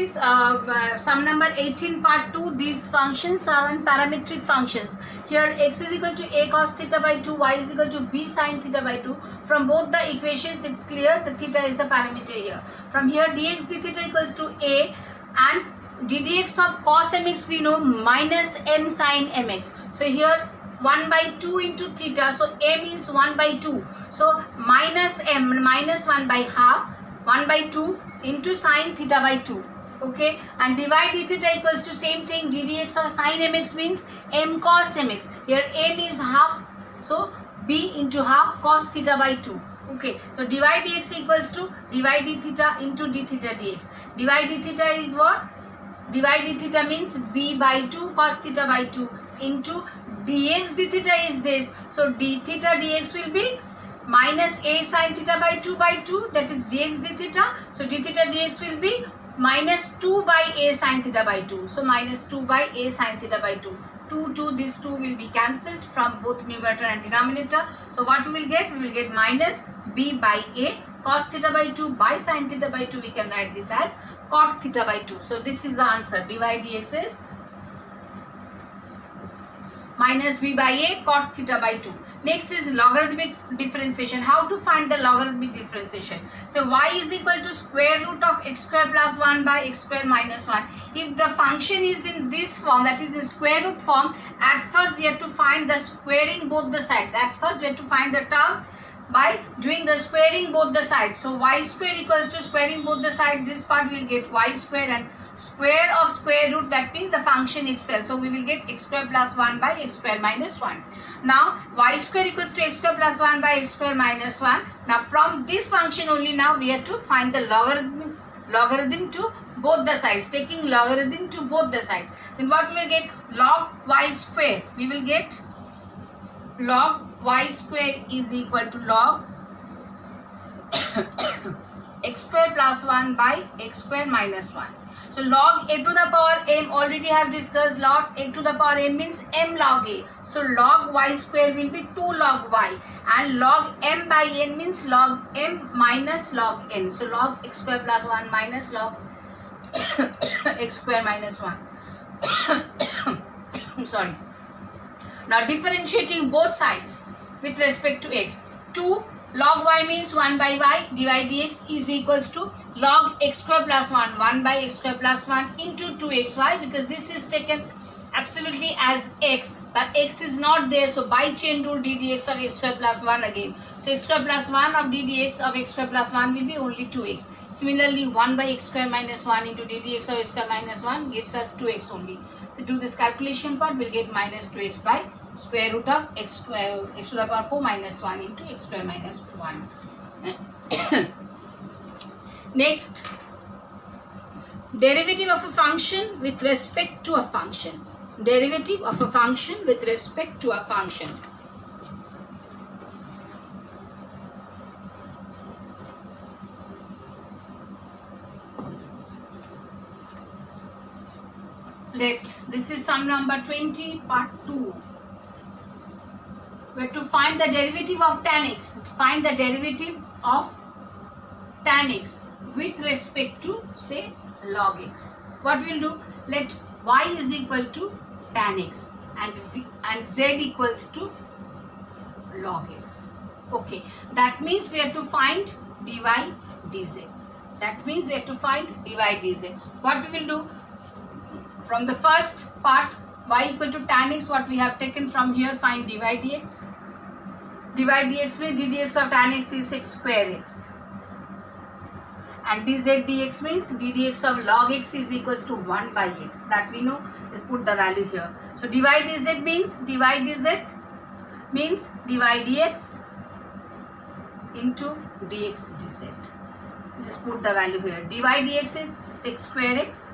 is sum number 18 part 2. These functions are on parametric functions. Here x is equal to a cos theta by 2, y is equal to b sin theta by 2. From both the equations it's clear the theta is the parameter here. From here dx d theta equals to a, and ddx of cos mx we know minus m sin mx. So here 1 by 2 into theta, so a means 1 by 2. So minus m, minus 1 by half, 1 by 2 into sin theta by 2. Okay, and divide d theta equals to same thing, ddx of sin mx means m cos mx. Here a means half, so b into half cos theta by 2. Okay, so divide dx equals to divide d theta into d theta dx. Divide d theta is what? Divide d theta means b by 2 cos theta by 2 into dx d theta is this. So d theta dx will be minus a sin theta by 2, that is dx d theta. So d theta dx will be minus 2 by a sin theta by 2. So minus 2 by a sin theta by 2. 2, this 2 will be cancelled from both numerator and denominator. So what we will get? We will get minus b by a cos theta by 2 by sin theta by 2. We can write this as cot theta by 2. So this is the answer. Divide dx is minus b by a cot theta by 2. Next is logarithmic differentiation. How to find the logarithmic differentiation? So y is equal to square root of x square plus 1 by x square minus 1. If the function is in this form, that is in square root form, at first we have to find the squaring both the sides. At first we have to find the term by doing the squaring both the sides. So y square equals to squaring both the sides. This part we will get y square, and square of square root, that means the function itself. So we will get x square plus 1 by x square minus 1. Now y square equals to x square plus 1 by x square minus 1. Now from this function only now we have to find the logarithm to both the sides. Taking logarithm to both the sides, then what we will get? Log y square. We will get log y square is equal to log x square plus 1 by x square minus 1. So log a to the power m, already have discussed. Log a to the power m means m log a. So log y square will be 2 log y, and log m by n means log m minus log n. So log x square plus 1 minus log x square minus 1. I'm sorry. Now differentiating both sides with respect to x. 2 log y means 1 by y, divide dx is equals to log x square plus 1 by x square plus 1 into 2xy, because this is taken absolutely as x, but x is not there, so by chain rule ddx of x square plus 1 again. So x square plus 1 of ddx of x square plus 1 will be only 2x. Similarly 1 by x square minus 1 into ddx of x square minus 1 gives us 2x only. To do this calculation part, we'll get minus 2x by square root of x square, x to the power 4 minus 1 into x square minus 1. Next, derivative of a function with respect to a function. Derivative of a function with respect to a function. This is sum number 20 part 2. We have to find the derivative of tan x. Find the derivative of tan x with respect to, say, log x. What we will do? Let y is equal to tan x and z equals to log x. Okay, that means we have to find dy dz. That means we have to find dy dz. What we will do? From the first part, y equal to tan x, what we have taken from here, find dy dx. Dy dx means ddx of tan x is x square x. And dz dx means ddx of log x is equals to 1 by x. That we know. Let's put the value here. So dy dz means dy dz means dy dx into dx dz. Just put the value here. Dy dx is x square x.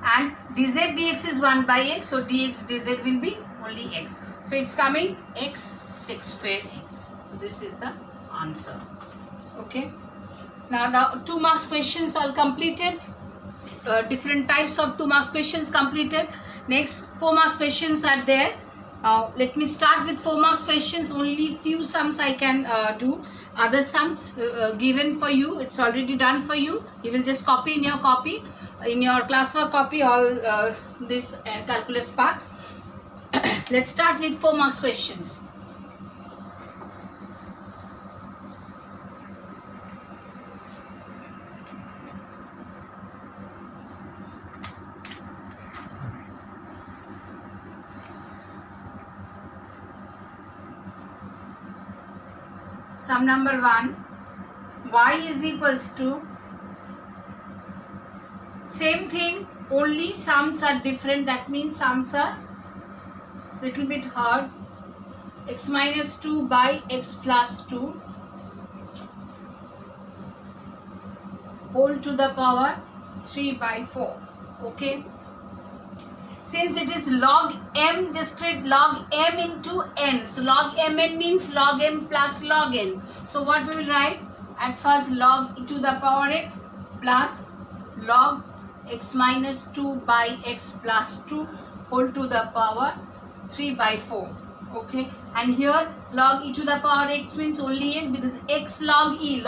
And dz dx is 1 by x, so dx dz will be only x. So it's coming x 6 square x. So this is the answer. Okay. Now 2 marks questions all completed. Different types of 2 marks questions completed. Next 4 marks questions are there. Let me start with 4 marks questions. Only few sums I can do. other sums given for you. It's already done for you. You will just copy in your copy, in your classwork copy, all this calculus part. Let's start with 4 marks questions. Sum number 1, y is equals to, same thing, only sums are different. That means sums are little bit hard. X minus 2 by x plus 2 whole to the power 3 by 4. Okay. Since it is log m, just treat log m into n. So log mn means log m plus log n. So what we will write? At first log e to the power x plus log x minus 2 by x plus 2 whole to the power 3 by 4. Okay. And here log e to the power x means only x, because x log e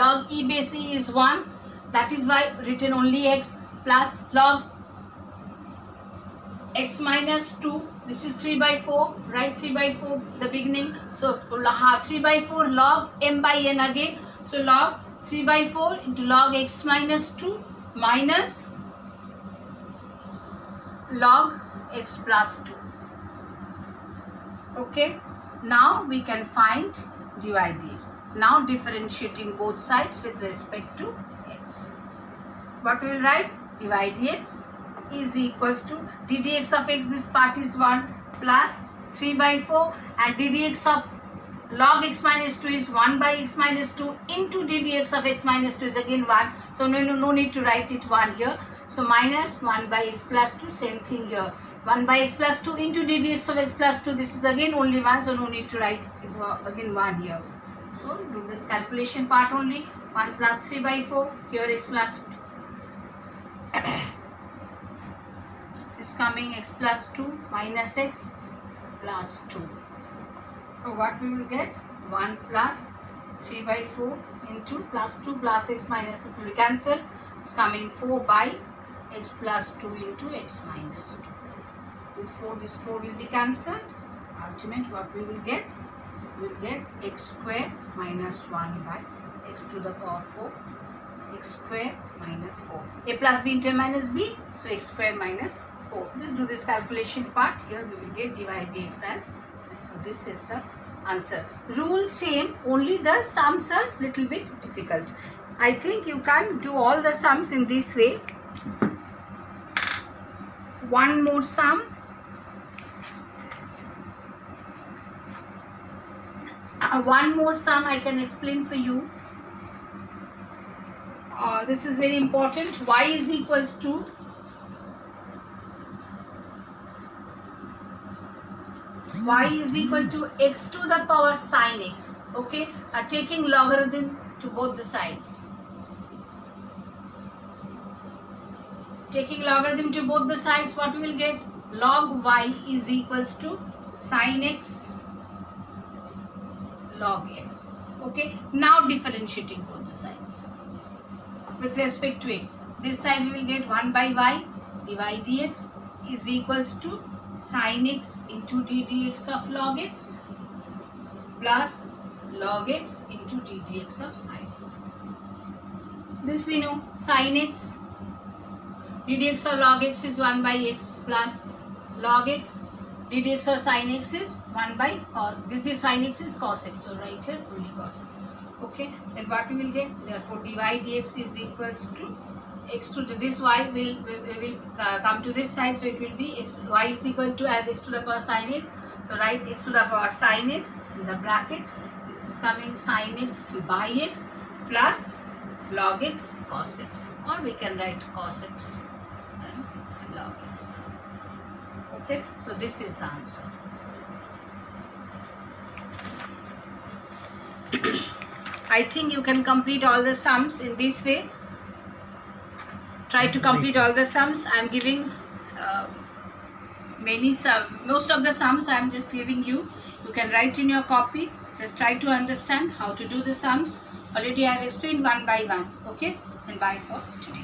base e is 1. That is why written only x, plus log x minus 2, this is 3 by 4, right? 3 by 4 the beginning, so 3 by 4 log m by n again, so log 3 by 4 into log x minus 2 minus log x plus 2. Okay, now we can find dy dx. Now differentiating both sides with respect to x. What we will write? Dy dx is equals to ddx of x, this part is 1, plus 3 by 4, and ddx of log x minus 2 is 1 by x minus 2 into ddx of x minus 2 is again 1. So no need to write it 1 here. So minus 1 by x plus 2, same thing here. 1 by x plus 2 into ddx of x plus 2, this is again only 1, so no need to write it again 1 here. So do this calculation part only. 1 plus 3 by 4, here x plus 2. Is coming x plus 2 minus x plus 2. So what we will get? 1 plus 3 by 4 into plus 2 plus x minus x will cancel. It's coming 4 by x plus 2 into x minus 2. This 4 will be cancelled. Ultimate what we will get? We will get x square minus 1 by x to the power 4. X square minus 4. A plus b into a minus b. So x square minus 4. Let's do this calculation part. Here we will get dy dx as this. So this is the answer. Rule same, only the sums are little bit difficult. I think you can do all the sums in this way. One more sum. One more sum I can explain for you. This is very important. Y is equals to x to the power sin x. Okay, taking logarithm to both the sides. Taking logarithm to both the sides, what we will get? Log y is equals to sin x log x. Okay, now differentiating both the sides with respect to x. This side we will get 1 by y dy dx is equals to sin x into d dx of log x plus log x into d dx of sin x. This we know, sin x d dx of log x is 1 by x plus log x d dx of sin x is 1 by cos. This is sin x is cos x, so right here only cos x. Okay, then what we will get? Therefore dy dx is equals to x to this y will come to this side, so it will be x, y is equal to as x to the power sin x. So write x to the power sin x in the bracket. This is coming sin x by x plus log x cos x, or we can write cos x and log x. Okay, so this is the answer. I think you can complete all the sums in this way. Try to complete all the sums. I am giving most of the sums I am just giving you. You can write in your copy. Just try to understand how to do the sums. Already I have explained one by one. Okay, and bye for today.